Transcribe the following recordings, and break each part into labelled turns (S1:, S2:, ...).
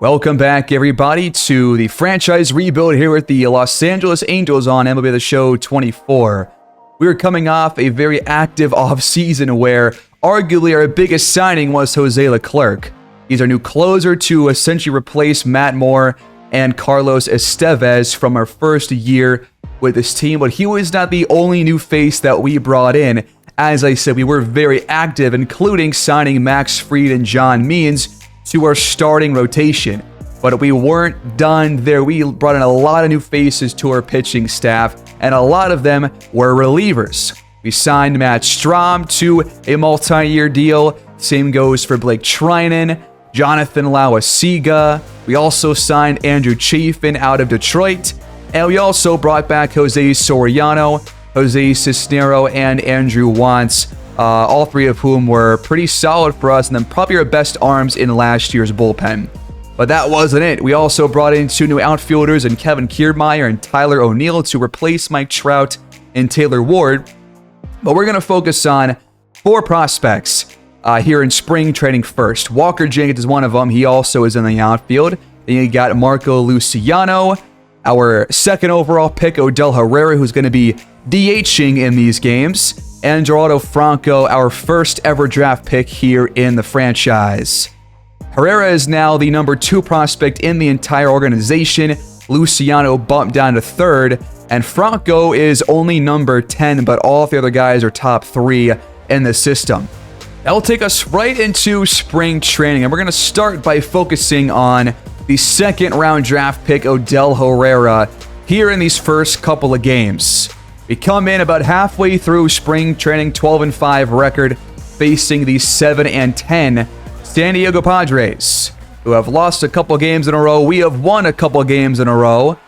S1: Welcome back, everybody, to the franchise rebuild here with the Los Angeles Angels on MLB The Show 24. We were coming off a very active offseason where arguably our biggest signing was Jose Leclerc. He's our new closer to essentially replace Matt Moore and Carlos Estevez from our first year with this team, but he was not the only new face that we brought in. As I said, we were very active, including signing Max Fried and John Means to our starting rotation. But we weren't done there. We brought in a lot of new faces to our pitching staff, and a lot of them were relievers. We signed Matt Strahm to a multi-year deal. Same goes for Blake Trinan, Jonathan Lawasiga. We also signed Andrew Chafin out of Detroit. And we also brought back Jose Soriano, Jose Cisnero, and Andrew Wantz. All three of whom were pretty solid for us, and then probably our best arms in last year's bullpen. But that wasn't it. We also brought in two new outfielders in Kevin Kiermaier and Tyler O'Neill to replace Mike Trout and Taylor Ward. But we're going to focus on four prospects here in spring training first. Walker Jenkins is one of them. He also is in the outfield. Then you got Marco Luciano, our second overall pick, Odell Herrera, who's going to be DHing in these games, and Geraldo Franco, our first ever draft pick here in the franchise. Herrera is now the number 2 prospect in the entire organization. Luciano bumped down to 3rd, and Franco is only number 10, but all of the other guys are top 3 in the system. That will take us right into spring training, and we're going to start by focusing on the second round draft pick, Odell Herrera, here in these first couple of games. We come in about halfway through spring training, 12-5 record, facing the 7-10 San Diego Padres, who have lost a couple games in a row. We have won a couple games in a row,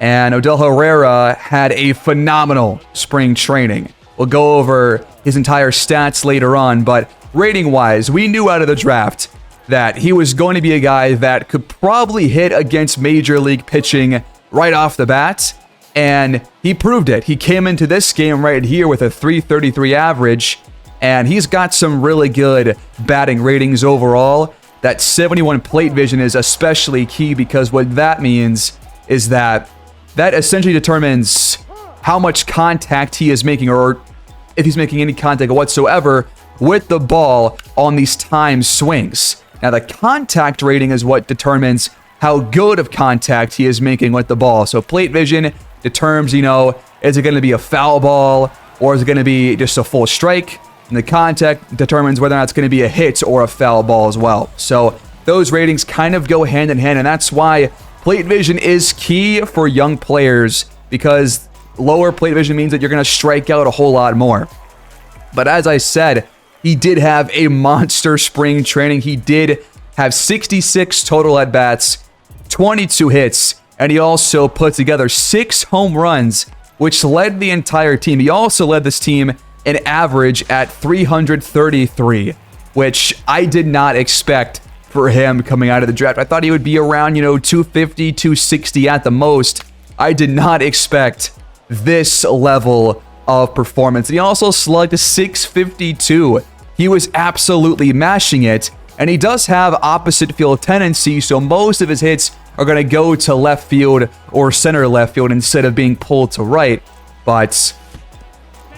S1: and Odell Herrera had a phenomenal spring training. We'll go over his entire stats later on, but rating-wise, we knew out of the draft that he was going to be a guy that could probably hit against major league pitching right off the bat. And he proved it. He came into this game right here with a .333 average, and he's got some really good batting ratings overall. That 71 plate vision is especially key, because what that means is that essentially determines how much contact he is making, or if he's making any contact whatsoever with the ball on these time swings. Now, the contact rating is what determines how good of contact he is making with the ball. So plate vision determines, is it going to be a foul ball or is it going to be just a full strike? And the contact determines whether or not it's going to be a hit or a foul ball as well. So those ratings kind of go hand in hand, and that's why plate vision is key for young players, because lower plate vision means that you're going to strike out a whole lot more. But as I said, he did have a monster spring training. He did have 66 total at-bats, 22 hits, and he also put together 6 home runs, which led the entire team. He also led this team in average at 333, which I did not expect for him coming out of the draft. I thought he would be around, 250, 260 at the most. I did not expect this level of performance. And he also slugged a 652. He was absolutely mashing it, and he does have opposite field tendency, so most of his hits are going to go to left field or center left field instead of being pulled to right. But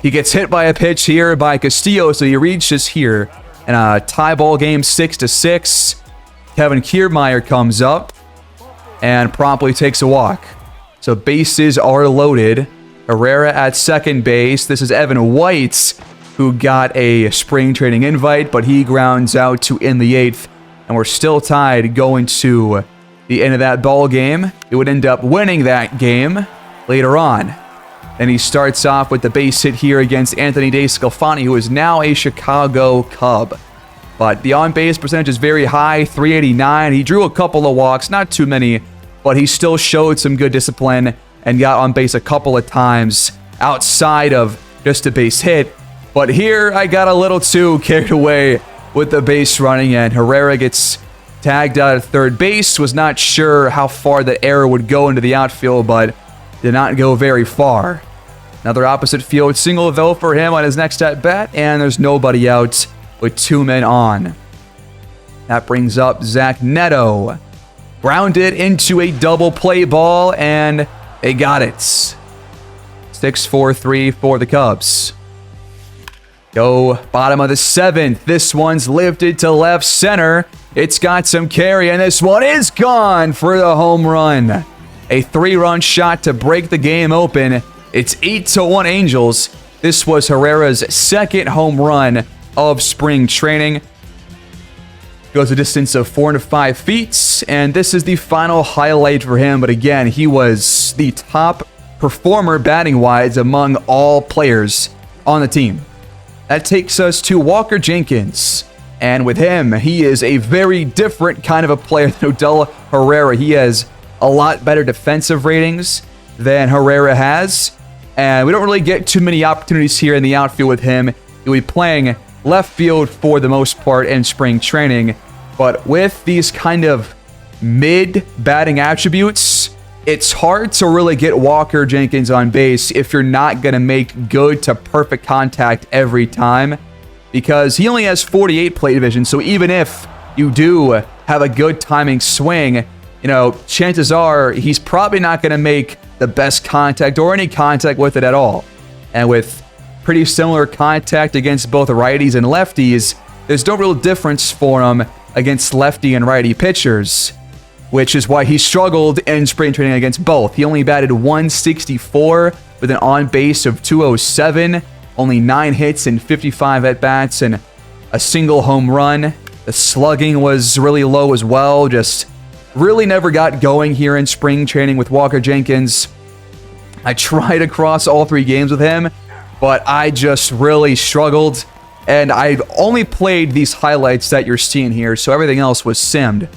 S1: he gets hit by a pitch here by Castillo, so he reaches here in a tie ball game, 6-6. Kevin Kiermaier comes up and promptly takes a walk. So bases are loaded. Herrera at second base. This is Evan White, who got a spring training invite, but he grounds out to in the 8th, and we're still tied going to the end of that ball game. It would end up winning that game later on. And he starts off with the base hit here against Anthony DeSclafani, who is now a Chicago Cub. But the on-base percentage is very high, 389. He drew a couple of walks, not too many, but he still showed some good discipline and got on base a couple of times outside of just a base hit. But here I got a little too carried away with the base running, and Herrera gets tagged out at third base. Was not sure how far that error would go into the outfield, but did not go very far. Another opposite field single though for him on his next at bat, and there's nobody out with 2 men on. That brings up Zach Neto. grounded into a double play ball, and they got it. 6-4-3 for the Cubs. Go bottom of the 7th. This one's lifted to left center. It's got some carry, and this one is gone for the home run. A 3-run shot to break the game open. It's 8-1 Angels. This was Herrera's second home run of spring training. Goes a distance of 4 to 5 feet, and this is the final highlight for him. But again, he was the top performer batting-wise among all players on the team. That takes us to Walker Jenkins. And with him, he is a very different kind of a player than Odell Herrera. He has a lot better defensive ratings than Herrera has. And we don't really get too many opportunities here in the outfield with him. He'll be playing left field for the most part in spring training. But with these kind of mid batting attributes, it's hard to really get Walker Jenkins on base if you're not going to make good to perfect contact every time, because he only has 48 plate division. So even if you do have a good timing swing, chances are he's probably not going to make the best contact or any contact with it at all. And with pretty similar contact against both righties and lefties, there's no real difference for him against lefty and righty pitchers, which is why he struggled in spring training against both. He only batted 164 with an on-base of 207, only 9 hits and 55 at-bats, and a single home run. The slugging was really low as well, just really never got going here in spring training with Walker Jenkins. I tried across all 3 games with him, but I just really struggled, and I only played these highlights that you're seeing here, so everything else was simmed.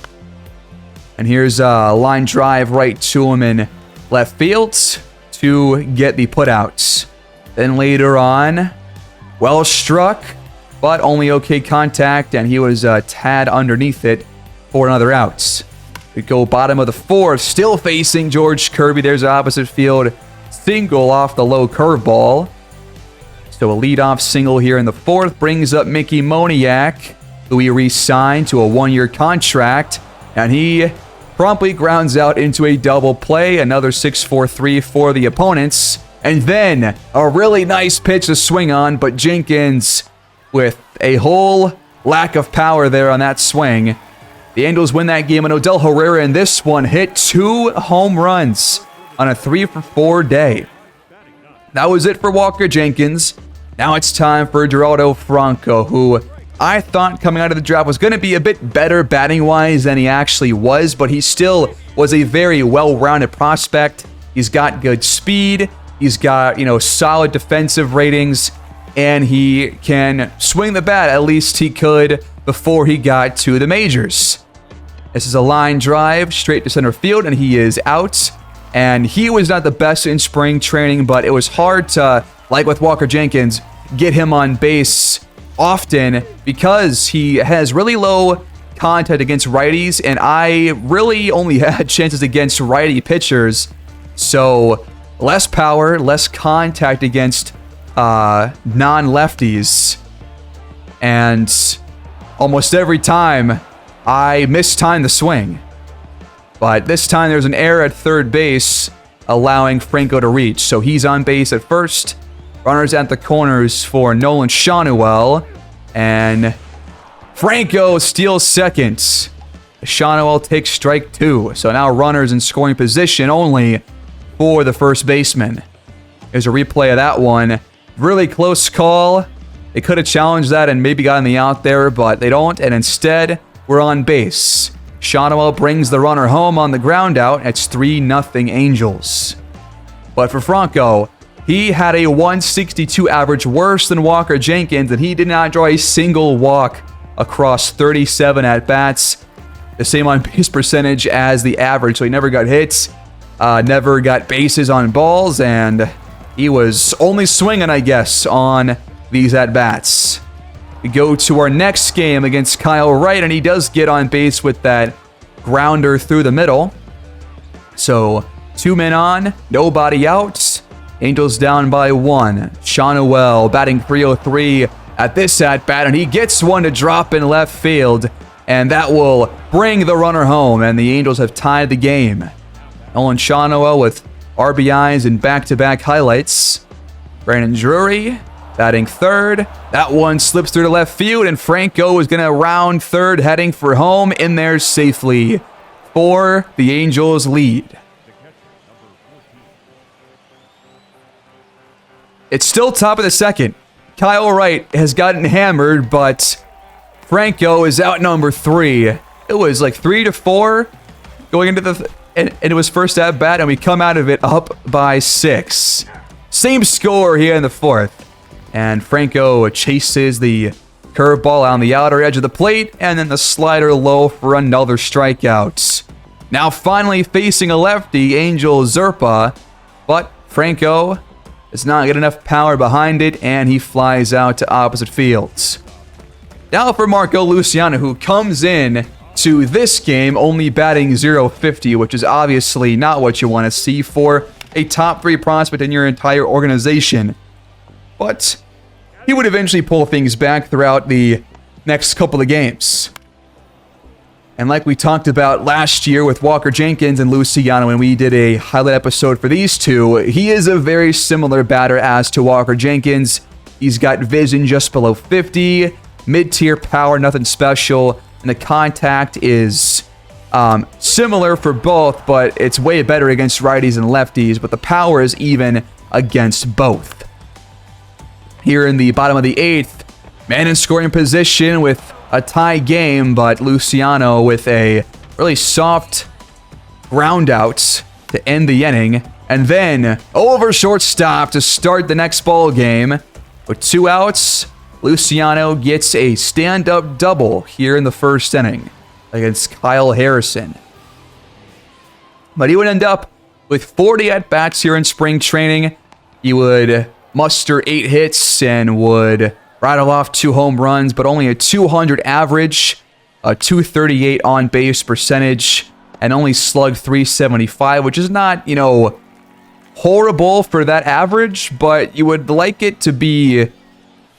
S1: And here's a line drive right to him in left field to get the putouts. Then later on, well struck, but only okay contact, and he was a tad underneath it for another out. We go bottom of the 4th, still facing George Kirby. There's the opposite field single off the low curveball. So a leadoff single here in the 4th brings up Mickey Moniak, who he re-signed to a 1-year contract, and he promptly grounds out into a double play, another 6-4-3 for the opponents, and then a really nice pitch to swing on, but Jenkins with a whole lack of power there on that swing. The Angels win that game, and Odell Herrera in this one hit 2 home runs on a 3-for-4 day. That was it for Walker Jenkins. Now it's time for Geraldo Franco, who I thought coming out of the draft was going to be a bit better batting-wise than he actually was, but he still was a very well-rounded prospect. He's got good speed, he's got, solid defensive ratings, and he can swing the bat. At least he could before he got to the majors. This is a line drive straight to center field, and he is out. And he was not the best in spring training, but it was hard to, like with Walker Jenkins, get him on base often because he has really low contact against righties, and I really only had chances against righty pitchers. So less power, less contact against non-lefties, and almost every time I mistimed the swing. But this time there's an error at third base, allowing Franco to reach. So he's on base at first. Runners at the corners for Nolan Shohei. And Franco steals second. Shohei takes strike 2. So now runners in scoring position only for the first baseman. Here's a replay of that one. Really close call. They could have challenged that and maybe gotten the out there, but they don't. And instead, we're on base. Shohei brings the runner home on the ground out. It's 3-0 Angels. But for Franco, he had a 162 average, worse than Walker Jenkins, and he did not draw a single walk across 37 at-bats. The same on-base percentage as the average, so he never got hits, never got bases on balls, and he was only swinging, I guess, on these at-bats. We go to our next game against Kyle Wright, and he does get on base with that grounder through the middle. So 2 men on, nobody out. Angels down by 1. Shohei batting .303 at this at-bat, and he gets one to drop in left field. and that will bring the runner home, and the Angels have tied the game. Luciano with RBIs and back-to-back highlights. Brandon Drury batting third. That one slips through to left field, and Franco is going to round third, heading for home in there safely for the Angels' lead. It's still top of the second. Kyle Wright has gotten hammered, but Franco is out number 3. It was like 3-4 going into the and it was first at bat, and we come out of it up by 6. Same score here in the 4th. And Franco chases the curveball on the outer edge of the plate, and then the slider low for another strikeout. Now finally facing a lefty, Angel Zerpa, but Franco does not get enough power behind it, and he flies out to opposite fields. Now for Marco Luciano, who comes in to this game only batting .050, which is obviously not what you want to see for a top 3 prospect in your entire organization. But he would eventually pull things back throughout the next couple of games. And like we talked about last year with Walker Jenkins and Luciano when we did a highlight episode for these two, he is a very similar batter as to Walker Jenkins. He's got vision just below 50, mid-tier power, nothing special, and the contact is similar for both, but it's way better against righties and lefties, but the power is even against both. Here in the bottom of the 8th, man in scoring position with a tie game, but Luciano with a really soft ground out to end the inning, and then over shortstop to start the next ball game. With 2 outs, Luciano gets a stand-up double here in the first inning against Kyle Harrison. But he would end up with 40 at-bats here in spring training. He would muster 8 hits and would rattle off 2 home runs, but only a .200 average, a .238 on-base percentage, and only slugged .375, which is not, horrible for that average, but you would like it to be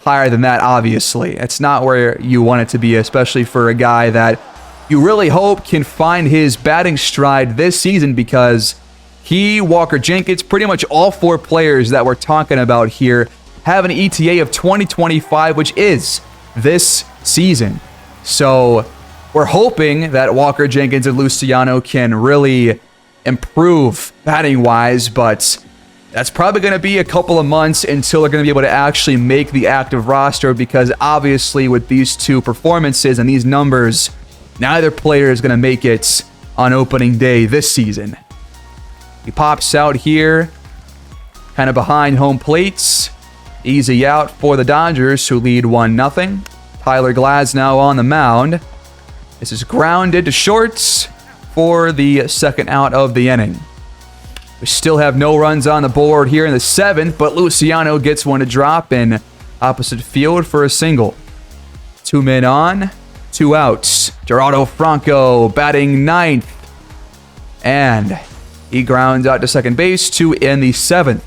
S1: higher than that, obviously. It's not where you want it to be, especially for a guy that you really hope can find his batting stride this season, because he, Walker Jenkins, pretty much all 4 players that we're talking about here have an ETA of 2025, which is this season. So we're hoping that Walker Jenkins and Luciano can really improve batting-wise, but that's probably going to be a couple of months until they're going to be able to actually make the active roster, because obviously with these 2 performances and these numbers, neither player is going to make it on opening day this season. He pops out here, kind of behind home plates. Easy out for the Dodgers, who lead 1-0. Tyler Glasnow on the mound. This is grounded to shorts for the second out of the inning. We still have no runs on the board here in the 7th, but Luciano gets one to drop in opposite field for a single. 2 men on, 2 outs. Geraldo Franco batting 9th. And he grounds out to second base to end the 7th.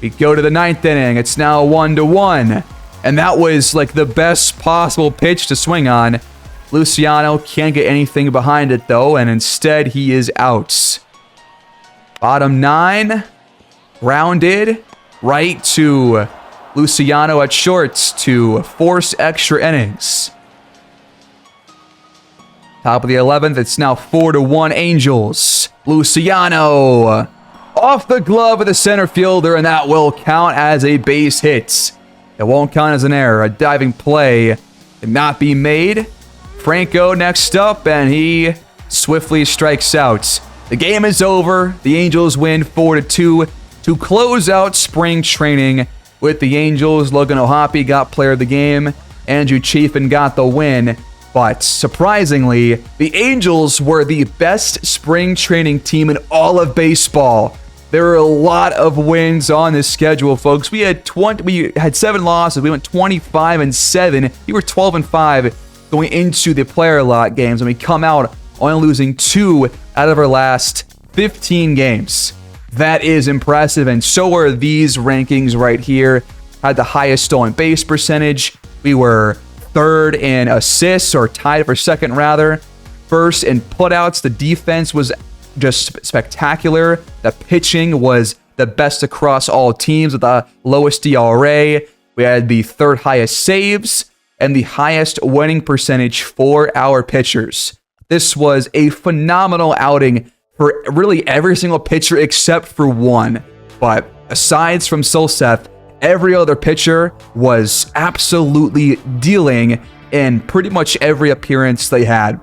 S1: We go to the 9th inning. It's now 1-1. And that was like the best possible pitch to swing on. Luciano can't get anything behind it though, and instead he is out. Bottom 9, grounded right to Luciano at shorts to force extra innings. Top of the 11th, it's now 4-1 Angels. Luciano off the glove of the center fielder, and that will count as a base hit. It won't count as an error. A diving play cannot be made. Franco next up, and he swiftly strikes out. The game is over. The Angels win 4-2 to close out spring training with the Angels. Logan O'Hoppe got player of the game. Andrew Chafin got the win. But surprisingly, the Angels were the best spring training team in all of baseball. There were a lot of wins on this schedule, folks. We had 7 losses. We went 25-7. We were 12-5 going into the player lot games, and we come out only losing 2 out of our last 15 games. That is impressive, and so are these rankings right here. Had the highest stolen base percentage. We were third in assists, or tied for second rather. First in putouts. The defense was just spectacular. The pitching was the best across all teams with the lowest ERA. We had the third highest saves and the highest winning percentage for our pitchers. This was a phenomenal outing for really every single pitcher except for one. But aside from Silseth, every other pitcher was absolutely dealing in pretty much every appearance they had.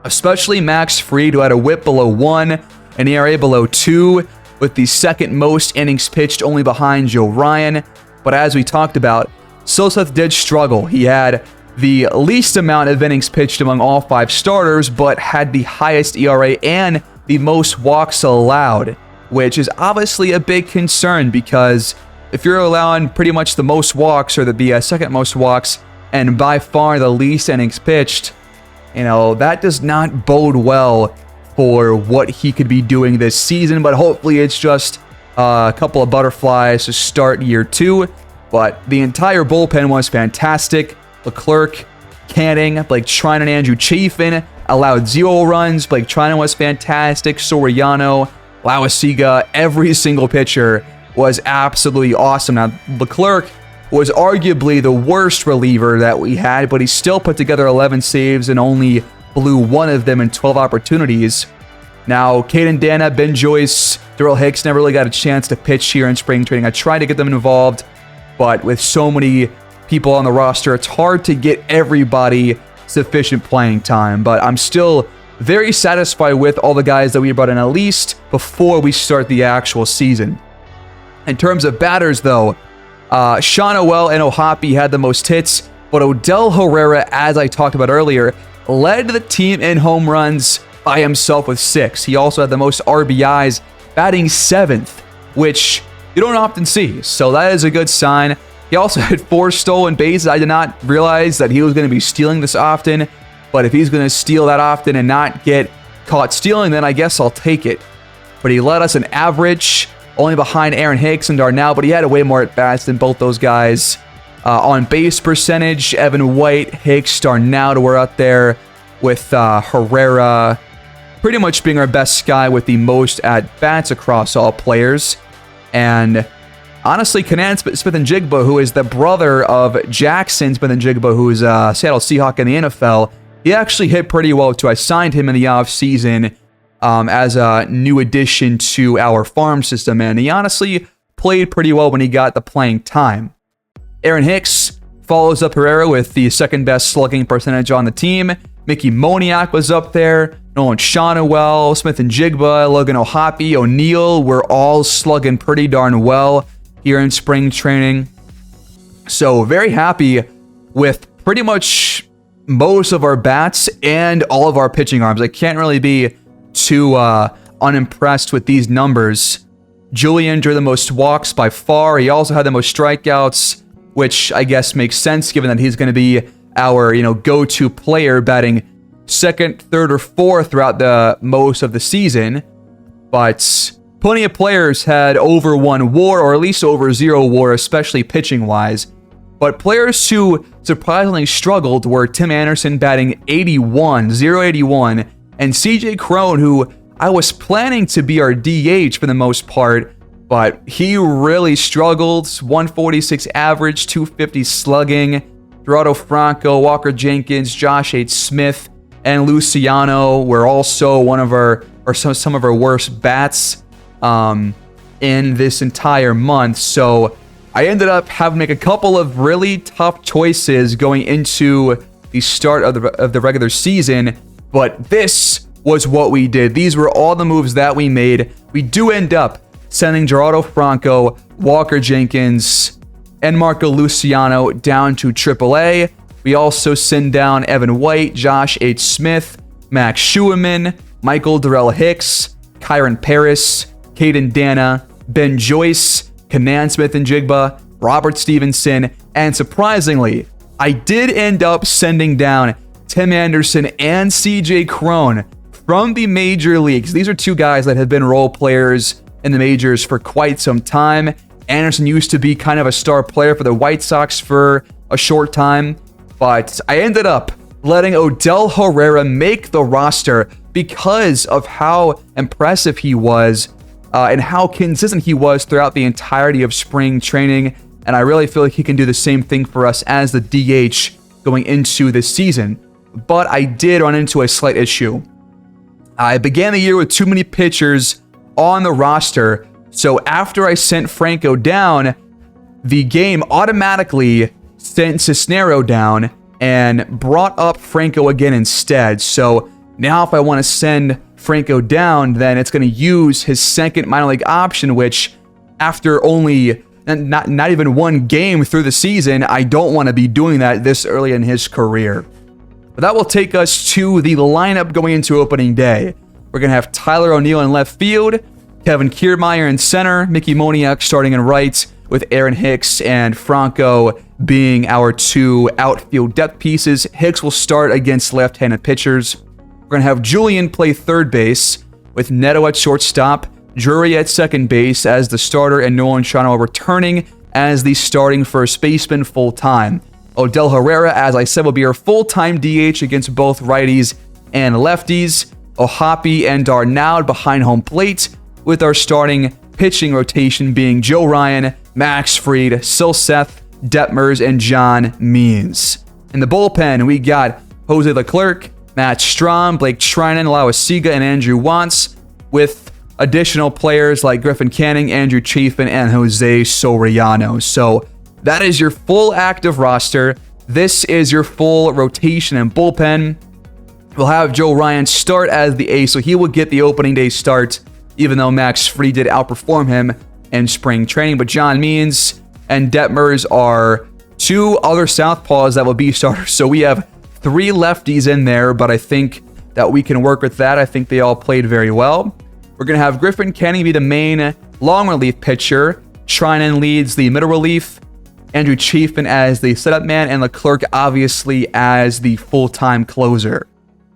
S1: Especially Max Fried, who had a whip below 1, an ERA below 2, with the second most innings pitched only behind Joe Ryan. But as we talked about, Silseth did struggle. He had the least amount of innings pitched among all 5 starters, but had the highest ERA and the most walks allowed, which is obviously a big concern, because if you're allowing pretty much the most walks, or the second most walks, and by far the least innings pitched, that does not bode well for what he could be doing this season. But hopefully it's just a couple of butterflies to start year 2. But the entire bullpen was fantastic. Leclerc, Canning, Blake Treinen, and Andrew Chafin allowed 0 runs. Blake Treinen was fantastic. Soriano, Lauasiga, every single pitcher was absolutely awesome. Now, Leclerc was arguably the worst reliever that we had, but he still put together 11 saves and only blew 1 of them in 12 opportunities. Now, Caden Dana, Ben Joyce, Darrell Hicks never really got a chance to pitch here in spring training. I tried to get them involved, but with so many people on the roster, it's hard to get everybody sufficient playing time. But I'm still very satisfied with all the guys that we brought in, at least before we start the actual season. In terms of batters, though, Sean O'Well and O'Hoppe had the most hits, but Odell Herrera, as I talked about earlier, led the team in home runs by himself with 6. He also had the most RBIs, batting 7th, which you don't often see, so that is a good sign. He also had 4 stolen bases. I did not realize that he was going to be stealing this often, but if he's going to steal that often and not get caught stealing, then I guess I'll take it. But he led us an average, only behind Aaron Hicks and Darnell, but he had way more at-bats than both those guys. On base percentage, Evan White, Hicks, Darnell were up there with Herrera pretty much being our best guy with the most at-bats across all players. And honestly, Kanan Smith-Njigba, who is the brother of Jackson Smith-Njigba, who is a Seattle Seahawk in the NFL, he actually hit pretty well too. I signed him in the offseason as a new addition to our farm system, and he honestly played pretty well when he got the playing time. Aaron Hicks follows up Herrera with the second best slugging percentage on the team. Mickey Moniak was up there. Nolan Shonowell, Smith-Njigba, Logan O'Hoppe, O'Neal were all slugging pretty darn well here in spring training. So very happy with pretty much most of our bats and all of our pitching arms. I can't really be too unimpressed with these numbers. Julian drew the most walks by far. He also had the most strikeouts, which I guess makes sense given that he's going to be our go-to player, batting second, third, or fourth throughout the most of the season. But plenty of players had over 1 WAR, or at least over 0 WAR, especially pitching-wise. But players who surprisingly struggled were Tim Anderson batting 81, 081, and CJ Cron, who I was planning to be our DH for the most part, but he really struggled. 146 average, 250 slugging. Geraldo Franco, Walker Jenkins, Josh H. Smith, and Luciano were also some of our worst bats in this entire month. So I ended up having to make a couple of really tough choices going into the start of the regular season, but this was what we did. These were all the moves that we made. We do end up sending Geraldo Franco, Walker Jenkins, and Marco Luciano down to AAA. We also send down Evan White, Josh H. Smith, Max Schumann, Michael Darrell Hicks, Kyron Paris, Caden Dana, Ben Joyce, Kanan Smith-Njigba, Robert Stevenson, and surprisingly, I did end up sending down Tim Anderson and CJ Cron from the major leagues. These are 2 guys that have been role players in the majors for quite some time. Anderson used to be kind of a star player for the White Sox for a short time, but I ended up letting Odell Herrera make the roster because of how impressive he was and how consistent he was throughout the entirety of spring training. And I really feel like he can do the same thing for us as the DH going into this season. But I did run into a slight issue. I began the year with too many pitchers on the roster, so after I sent Franco down, the game automatically sent Cisnero down and brought up Franco again instead. So now if I want to send Franco down, then it's going to use his second minor league option, which after only not even one game through the season, I don't want to be doing that this early in his career. But that will take us to the lineup going into opening day. We're going to have Tyler O'Neill in left field, Kevin Kiermaier in center, Mickey Moniak starting in right, with Aaron Hicks and Franco being our two outfield depth pieces. Hicks will start against left-handed pitchers. We're going to have Julian play third base, with Neto at shortstop, Drury at second base as the starter, and Nolan Shano returning as the starting first baseman full-time. Odell Herrera, as I said, will be our full-time DH against both righties and lefties. Ohapi and Darnaud behind home plate, with our starting pitching rotation being Joe Ryan, Max Fried, Sil Seth, Detmers, and John Means. In the bullpen, we got Jose Leclerc, Matt Strahm, Blake Treinen, Lauasiga, and Andrew Wantz, with additional players like Griffin Canning, Andrew Chafin, and Jose Soriano. So that is your full active roster. This is your full rotation and bullpen. We'll have Joe Ryan start as the ace, so he will get the opening day start, even though Max Fried did outperform him in spring training. But John Means and Detmers are two other southpaws that will be starters. So we have three lefties in there, but I think that we can work with that. I think they all played very well. We're going to have Griffin Canning be the main long relief pitcher. Treinen leads the middle relief. Andrew Chafin as the setup man, and Leclerc obviously as the full-time closer.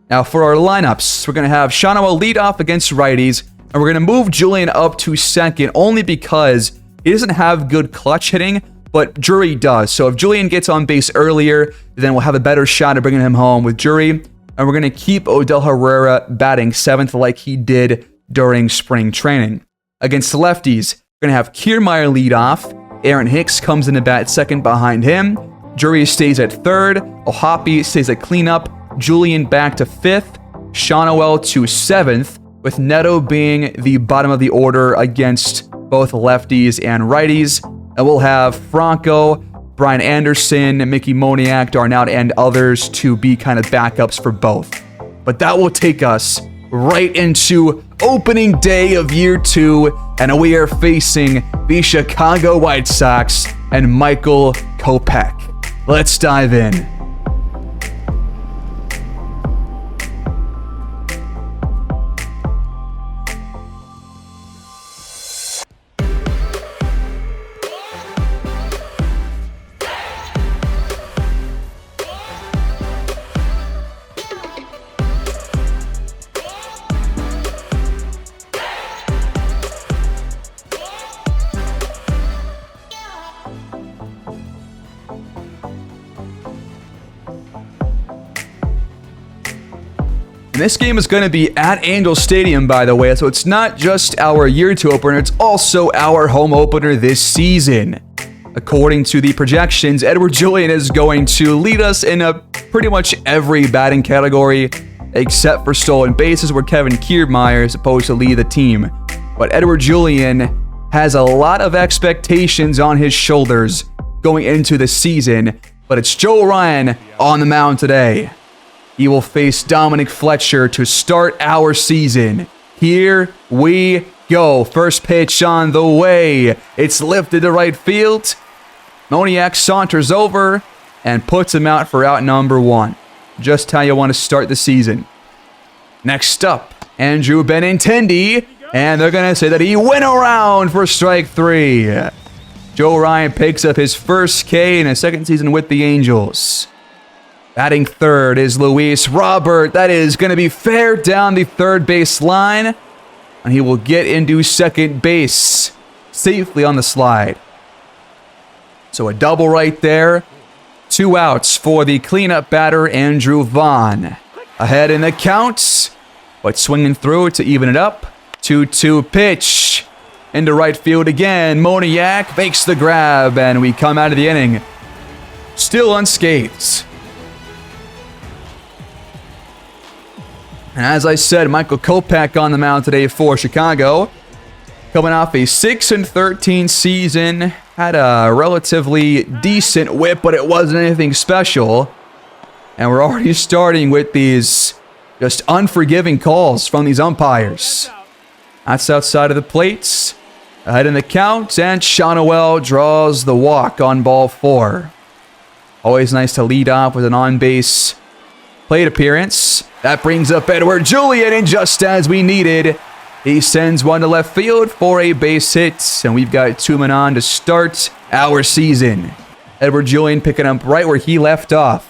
S1: Now for our lineups, we're going to have Shanawa lead off against righties, and we're going to move Julian up to second only because he doesn't have good clutch hitting, but Drury does. So if Julian gets on base earlier, then we'll have a better shot at bringing him home with Drury. And we're going to keep Odell Herrera batting seventh like he did during spring training. Against the lefties, we're going to have Kiermaier lead off. Aaron Hicks comes in to bat second behind him. Drury stays at third. Ohapi stays at cleanup. Julian back to fifth. Shawnoel to seventh, with Neto being the bottom of the order against both lefties and righties. And we'll have Franco, Brian Anderson, Mickey Moniak, Darnaud, and others to be kind of backups for both. But that will take us right into opening day of year 2, and we are facing the Chicago White Sox and Michael Kopech. Let's dive in. And this game is going to be at Angel Stadium, by the way, so it's not just our Year 2 opener, it's also our home opener this season. According to the projections, Edward Julian is going to lead us in pretty much every batting category, except for stolen bases, where Kevin Kiermaier is supposed to lead the team. But Edward Julian has a lot of expectations on his shoulders going into the season, but it's Joe Ryan on the mound today. He will face Dominic Fletcher to start our season. Here we go. First pitch on the way. It's lifted to right field. Moniak saunters over and puts him out for out number 1. Just how you want to start the season. Next up, Andrew Benintendi, and they're going to say that he went around for strike 3. Joe Ryan picks up his first K in his second season with the Angels. Batting third is Luis Robert. That is going to be fair down the third base line, and he will get into second base safely on the slide. So a double right there. 2 outs for the cleanup batter, Andrew Vaughn. Ahead in the count, but swinging through to even it up. 2-2 pitch. Into right field again. Moniak makes the grab, and we come out of the inning still unscathed. And as I said, Michael Kopech on the mound today for Chicago. Coming off a 6-13 season. Had a relatively decent whip, but it wasn't anything special. And we're already starting with these just unforgiving calls from these umpires. That's outside of the plates. Ahead in the count, and Shohei draws the walk on ball 4. Always nice to lead off with an on-base plate appearance. That brings up Edouard Julien, and just as we needed, he sends one to left field for a base hit, and we've got 2 men on to start our season. Edouard Julien picking up right where he left off.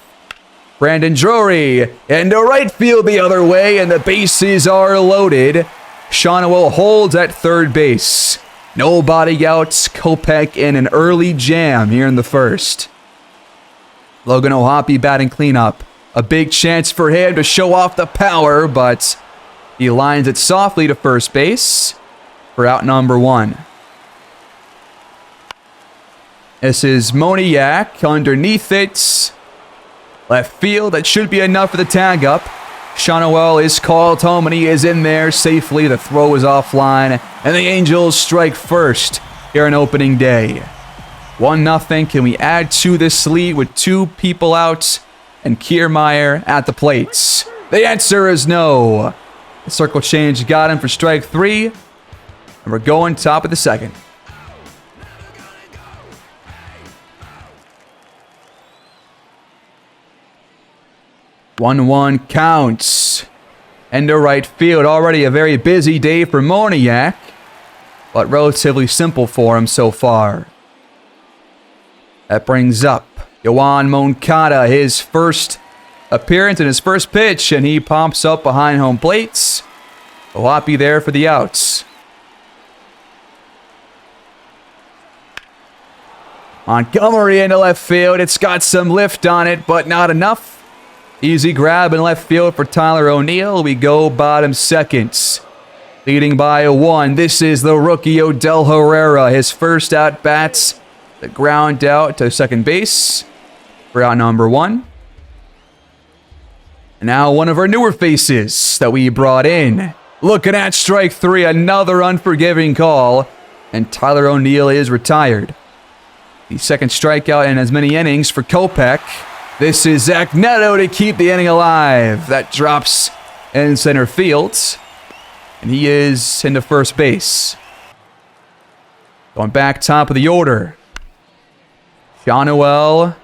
S1: Brandon Drury into right field the other way, and the bases are loaded. Shohei holds at third base. Nobody out. Kopech in an early jam here in the first. Logan O'Hoppe batting cleanup. A big chance for him to show off the power, but he lines it softly to first base for out number 1. This is Moniak underneath it. Left field, that should be enough for the tag up. Shohei is called home, and he is in there safely. The throw is offline, and the Angels strike first here on opening day. 1-0. Can we add to this lead with 2 people out and Kiermaier at the plates? The answer is no. The circle change got him for strike 3, and we're going top of the second. One counts. Into right field. Already a very busy day for Moniak, but relatively simple for him so far. That brings up Yoan Moncada, his first appearance and his first pitch, and he pops up behind home plates. O'Hoppe there for the outs. Montgomery into left field. It's got some lift on it, but not enough. Easy grab in left field for Tyler O'Neill. We go bottom seconds. Leading by a 1. This is the rookie Odell Herrera. His first at-bats. The ground out to second base for out number 1. And now one of our newer faces that we brought in. Looking at strike 3. Another unforgiving call. And Tyler O'Neill is retired. The second strikeout in as many innings for Kopech. This is Zach Neto to keep the inning alive. That drops in center field. And he is into first base. Going back top of the order. Shohei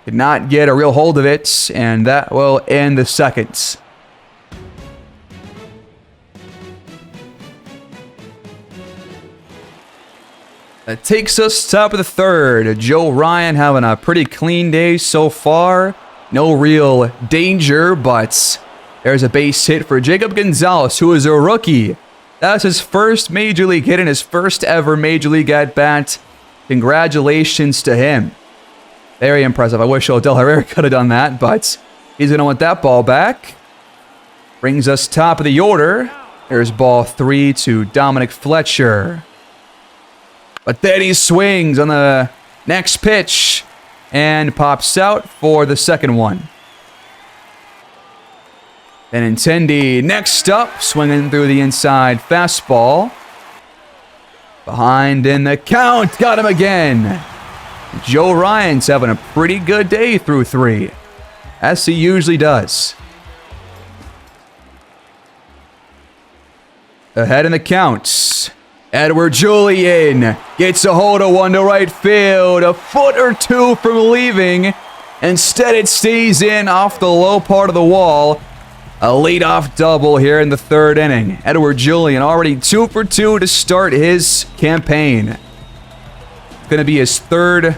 S1: did not get a real hold of it, and that will end the second. That takes us top of the third. Joe Ryan having a pretty clean day so far. No real danger, but there's a base hit for Jacob Gonzalez, who is a rookie. That's his first major league hit and his first ever major league at-bat. Congratulations to him. Very impressive. I wish Odell Herrera could have done that, but he's going to want that ball back. Brings us top of the order. There's ball 3 to Dominic Fletcher. But then he swings on the next pitch and pops out for the second one. Then Benintendi next up, swinging through the inside fastball. Behind in the count, got him again. Joe Ryan's having a pretty good day through 3, as he usually does. Ahead in the counts. Edouard Julien gets a hold of one to right field. A foot or 2 from leaving. Instead, it stays in off the low part of the wall. A leadoff double here in the third inning. Edouard Julien already 2 for 2 to start his campaign. Going to be his third,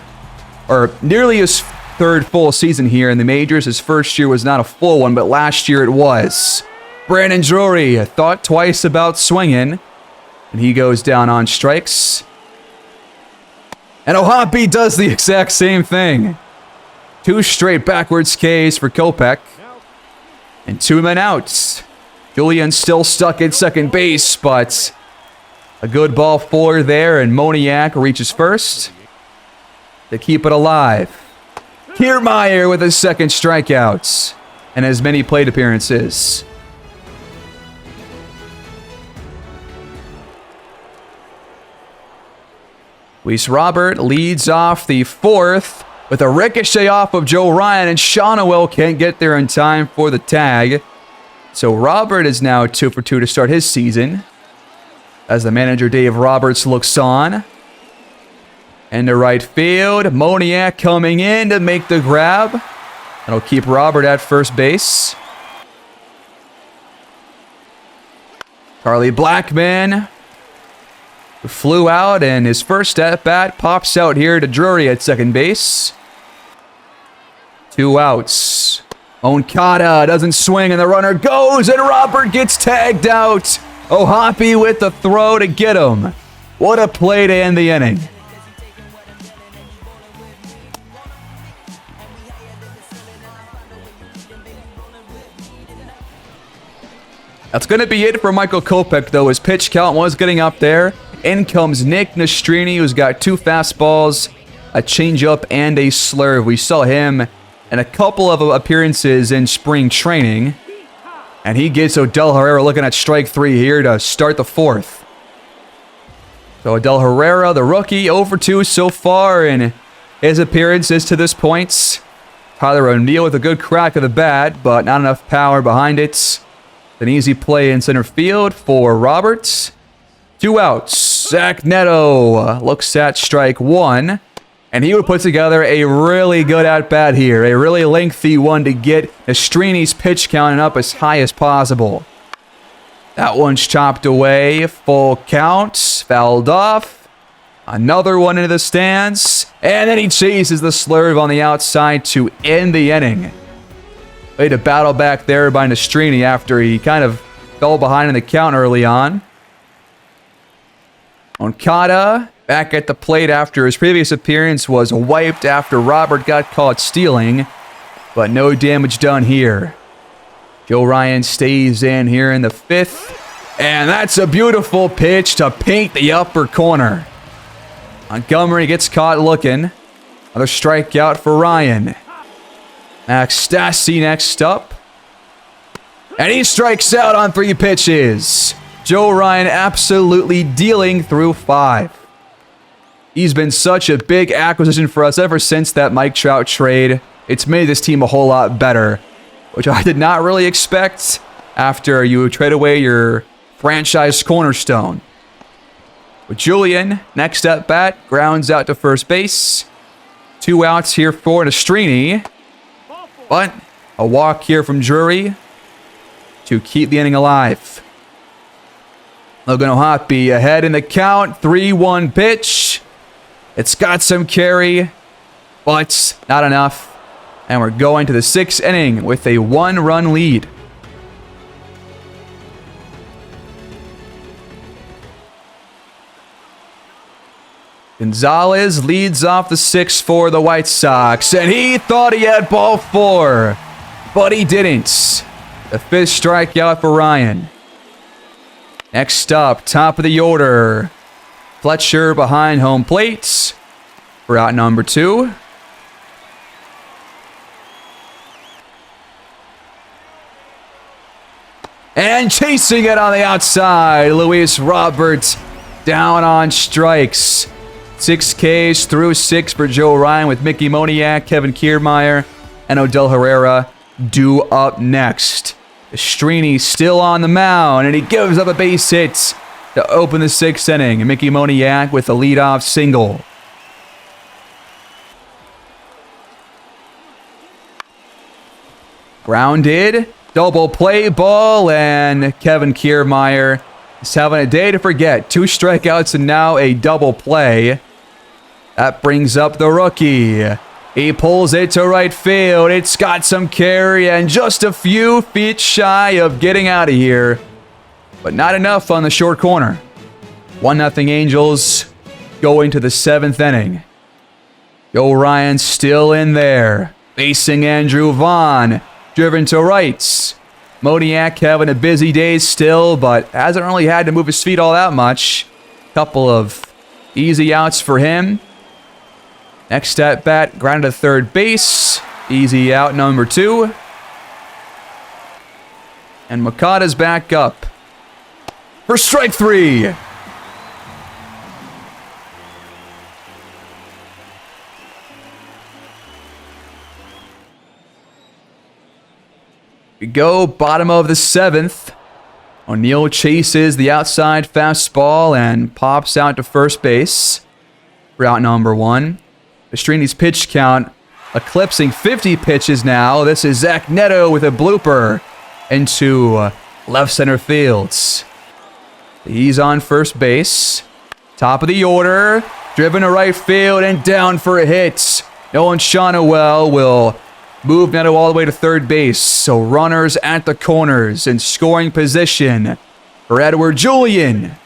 S1: or nearly his third full season here in the majors. His first year was not a full one, but last year it was. Brandon Drury thought twice about swinging. And he goes down on strikes. And O'Hoppe does the exact same thing. 2 straight backwards Ks for Kopech. And 2 men out. Julian's still stuck at second base, but a good ball forward there, and Moniak reaches first to keep it alive. Kiermaier with his second strikeout and as many plate appearances. Luis Robert leads off the 4th with a ricochet off of Joe Ryan, and Shonowell can't get there in time for the tag. So Robert is now 2 for 2 to start his season, as the manager Dave Roberts looks on. And to right field, Moniak coming in to make the grab. That'll keep Robert at first base. Charlie Blackmon flew out, and his first at-bat pops out here to Drury at second base. 2 outs. Moncada doesn't swing, and the runner goes, and Robert gets tagged out. Ohapi with the throw to get him. What a play to end the inning. That's going to be it for Michael Kopech, though. His pitch count was getting up there. In comes Nick Nastrini, who's got 2 fastballs, a changeup, and a slurve. We saw him in a couple of appearances in spring training. And he gets Odell Herrera looking at strike 3 here to start the 4th. So Odell Herrera, the rookie, 0 for 2 so far in his appearances to this point. Tyler O'Neill with a good crack of the bat, but not enough power behind it. An easy play in center field for Roberts. 2 outs. Zach Neto looks at strike 1. And he would put together a really good at-bat here. A really lengthy one to get Nastrini's pitch counting up as high as possible. That one's chopped away. Full count. Fouled off. Another one into the stands. And then he chases the slurve on the outside to end the inning. Way to battle back there by Nastrini after he kind of fell behind in the count early on. Moncada back at the plate after his previous appearance was wiped after Robert got caught stealing, but no damage done here. Joe Ryan stays in here in the 5th, and that's a beautiful pitch to paint the upper corner. Montgomery gets caught looking. Another strikeout for Ryan. Max Stassi next up. And he strikes out on 3 pitches. Joe Ryan absolutely dealing through 5. He's been such a big acquisition for us ever since that Mike Trout trade. It's made this team a whole lot better, which I did not really expect after you trade away your franchise cornerstone. With Julian, next at bat, grounds out to first base. 2 outs here for Nastrini. But a walk here from Drury to keep the inning alive. Logan Ohapi ahead in the count. 3-1 pitch. It's got some carry, but not enough. And we're going to the 6th inning with a 1-run lead. Gonzalez leads off the 6th for the White Sox, and he thought he had ball 4, but he didn't. The 5th strikeout for Ryan. Next up, top of the order, Fletcher behind home plate for out number 2. And chasing it on the outside, Luis Robert down on strikes. 6 Ks through 6 for Joe Ryan with Mickey Moniak, Kevin Kiermaier, and Odell Herrera due up next. Nastrini still on the mound, and he gives up a base hit to open the 6th inning. Mickey Moniak with a leadoff single. Grounded, double play ball, and Kevin Kiermaier is having a day to forget. 2 strikeouts and now a double play. That brings up the rookie. He pulls it to right field. It's got some carry and just a few feet shy of getting out of here. But not enough on the short corner. 1-0 Angels going to the 7th inning. Joe Ryan still in there. facing Andrew Vaughn. Driven to right. Moniak having a busy day still, but hasn't really had to move his feet all that much. Couple of easy outs for him. Next at bat, grounded to third base. Easy out number 2. And Makata's back up for strike 3. We go bottom of the 7th. O'Neill chases the outside fastball and pops out to first base. Route number 1. Mastrini's pitch count eclipsing 50 pitches now. This is Zach Neto with a blooper into left center fields. He's on first base. Top of the order. Driven to right field and down for a hit. Nolan Shonowell will move Neto all the way to third base. So runners at the corners in scoring position for Edward Julian.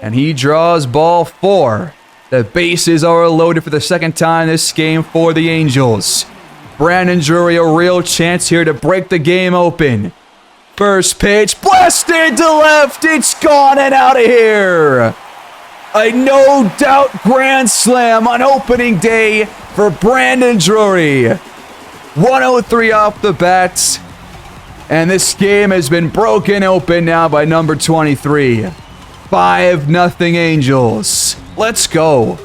S1: And he draws ball 4. The bases are loaded for the second time this game for the Angels. Brandon Drury, a real chance here to break the game open. First pitch, blasted to left. It's gone and out of here. A no-doubt grand slam on opening day for Brandon Drury. 103 off the bat. And this game has been broken open now by number 23. 5-0 Angels. Let's go.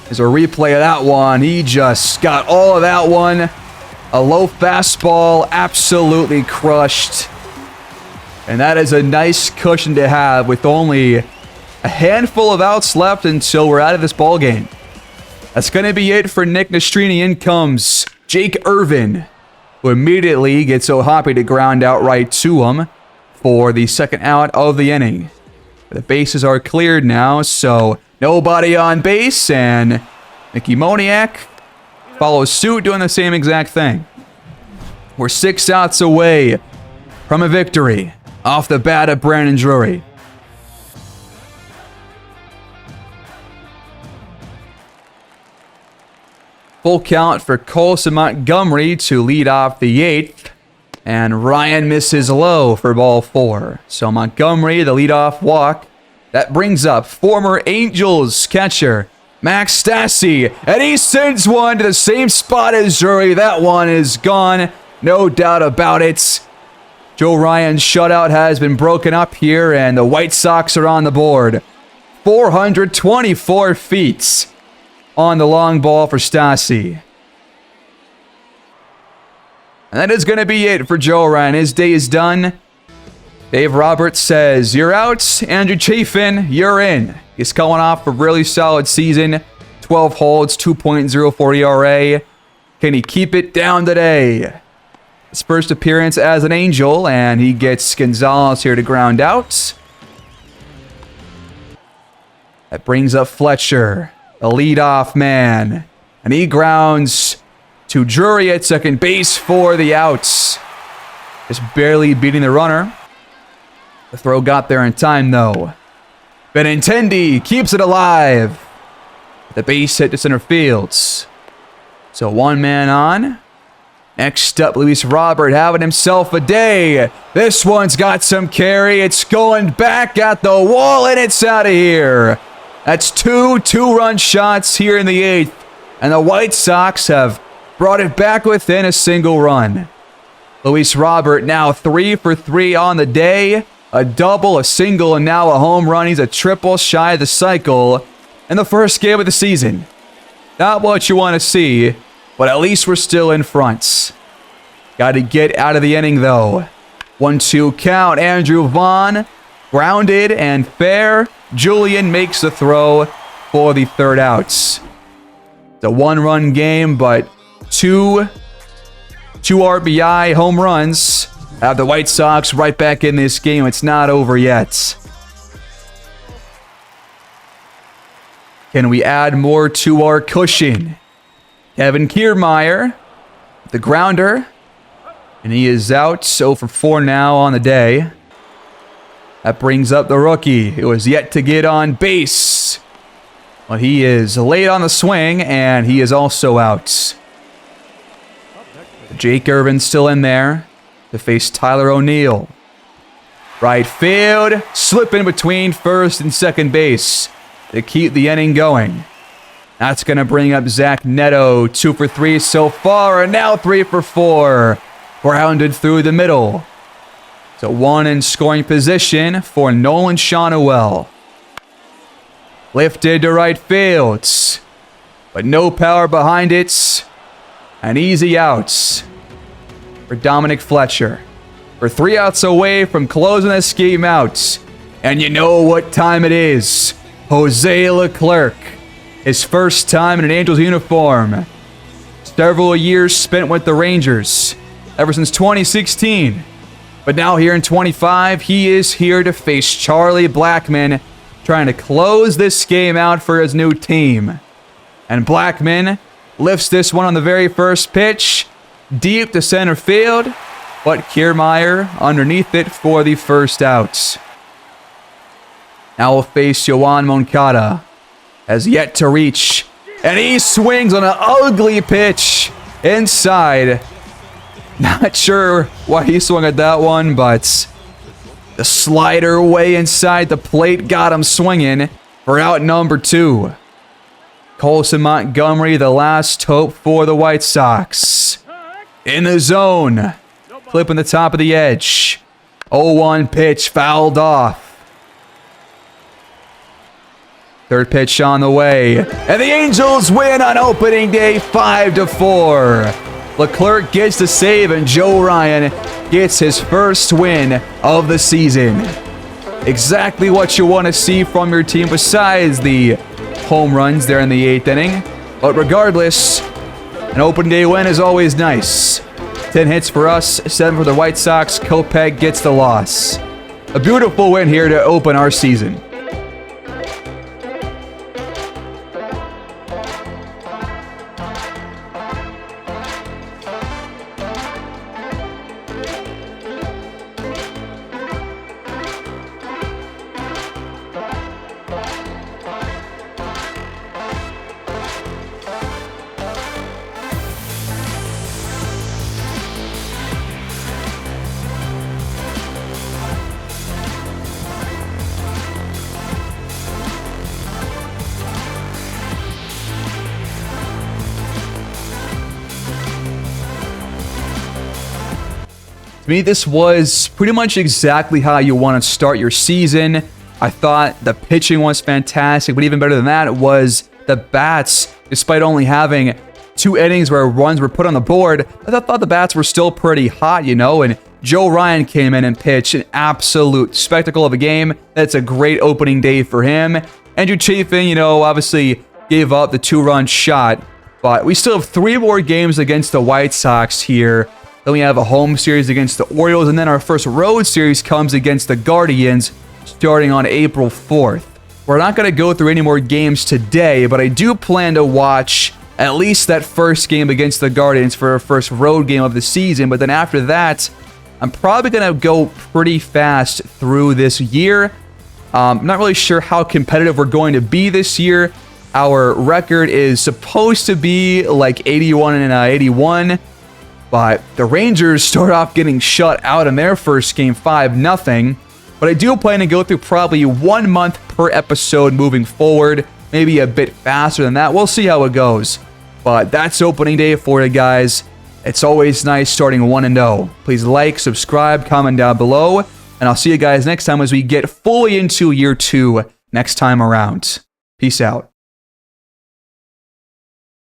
S1: There's a replay of that one. He just got all of that one. A low fastball, absolutely crushed. And that is a nice cushion to have with only a handful of outs left until we're out of this ball game. That's going to be it for Nick Nastrini. In comes Jake Irvin, who immediately gets O'Hoppe to ground out right to him for the second out of the inning. The bases are cleared now, so nobody on base, and Mickey Moniak follows suit, doing the same exact thing. We're 6 outs away from a victory off the bat of Brandon Drury. Full count for Colson Montgomery to lead off the 8th. And Ryan misses low for ball 4. So Montgomery, the leadoff walk. That brings up former Angels catcher Max Stassi. And he sends one to the same spot as Drury. That one is gone. No doubt about it. Joe Ryan's shutout has been broken up here, and the White Sox are on the board. 424 feet on the long ball for Stassi. And that is going to be it for Joe Ryan. His day is done. Dave Roberts says, "You're out." Andrew Chafin, you're in. He's coming off a really solid season. 12 holds, 2.04 ERA. Can he keep it down today? His first appearance as an Angel, and he gets Gonzalez here to ground out. That brings up Fletcher, the leadoff man. And he grounds to Drury at second base for the outs. Just barely beating the runner. The throw got there in time, though. Benintendi keeps it alive. The base hit to center fields. So 1 man on. Next up, Luis Robert having himself a day. This one's got some carry. It's going back at the wall, and it's out of here. That's 2 two-run shots here in the 8th. And the White Sox have brought it back within a single run. Luis Robert now 3 for 3 on the day. A double, a single, and now a home run. He's a triple shy of the cycle in the first game of the season. Not what you want to see, but at least we're still in front. Got to get out of the inning, though. 1-2 count. Andrew Vaughn grounded and fair. Julian makes the throw for the third outs. It's a 1-run game, but two RBI home runs have the White Sox right back in this game. It's not over yet. Can we add more to our cushion? Kevin Kiermaier, the grounder, and he is out. 0 for 4 now on the day. That brings up the rookie. It was yet to get on base. Well, he is late on the swing, and he is also out. Jake Irvin's still in there to face Tyler O'Neill. Right field, slip in between first and second base to keep the inning going. That's going to bring up Zach Neto, 2 for 3 so far, and now 3 for 4. Grounded through the middle. So 1 in scoring position for Nolan Shawnuel. Lifted to right field, but no power behind it. An easy out for Dominic Fletcher. We're 3 outs away from closing this game out. And you know what time it is. Jose Leclerc. His first time in an Angels uniform. Several years spent with the Rangers. Ever since 2016. But now here in 25, he is here to face Charlie Blackmon. Trying to close this game out for his new team. And Blackmon lifts this one on the very first pitch. Deep to center field. But Kiermaier underneath it for the first out. Now we'll face Yoan Moncada. Has yet to reach. And he swings on an ugly pitch inside. Not sure why he swung at that one, but the slider way inside the plate got him swinging for out number 2. Colson Montgomery, the last hope for the White Sox. In the zone. Clipping the top of the edge. 0-1 pitch fouled off. Third pitch on the way. And the Angels win on opening day 5-4. Leclerc gets the save and Joe Ryan gets his first win of the season. Exactly what you want to see from your team besides the home runs there in the 8th inning. But regardless, an opening day win is always nice. 10 hits for us, 7 for the White Sox. Kopech gets the loss. A beautiful win here to open our season. To me, this was pretty much exactly how you want to start your season. I thought the pitching was fantastic, but even better than that was the bats. Despite only having 2 innings where runs were put on the board, I thought the bats were still pretty hot, you know, and Joe Ryan came in and pitched an absolute spectacle of a game. That's a great opening day for him. Andrew Chafin, you know, obviously gave up the 2-run shot, but we still have 3 more games against the White Sox here. Then we have a home series against the Orioles, and then our first road series comes against the Guardians starting on April 4th. We're not going to go through any more games today, but I do plan to watch at least that first game against the Guardians for our first road game of the season, but then after that, I'm probably going to go pretty fast through this year. I'm not really sure how competitive we're going to be this year. Our record is supposed to be like 81 and 81. But the Rangers start off getting shut out in their first game 5-0. But I do plan to go through probably 1 month per episode moving forward. Maybe a bit faster than that. We'll see how it goes. But that's opening day for you guys. It's always nice starting 1-0. Please like, subscribe, comment down below. And I'll see you guys next time as we get fully into year 2 next time around. Peace out.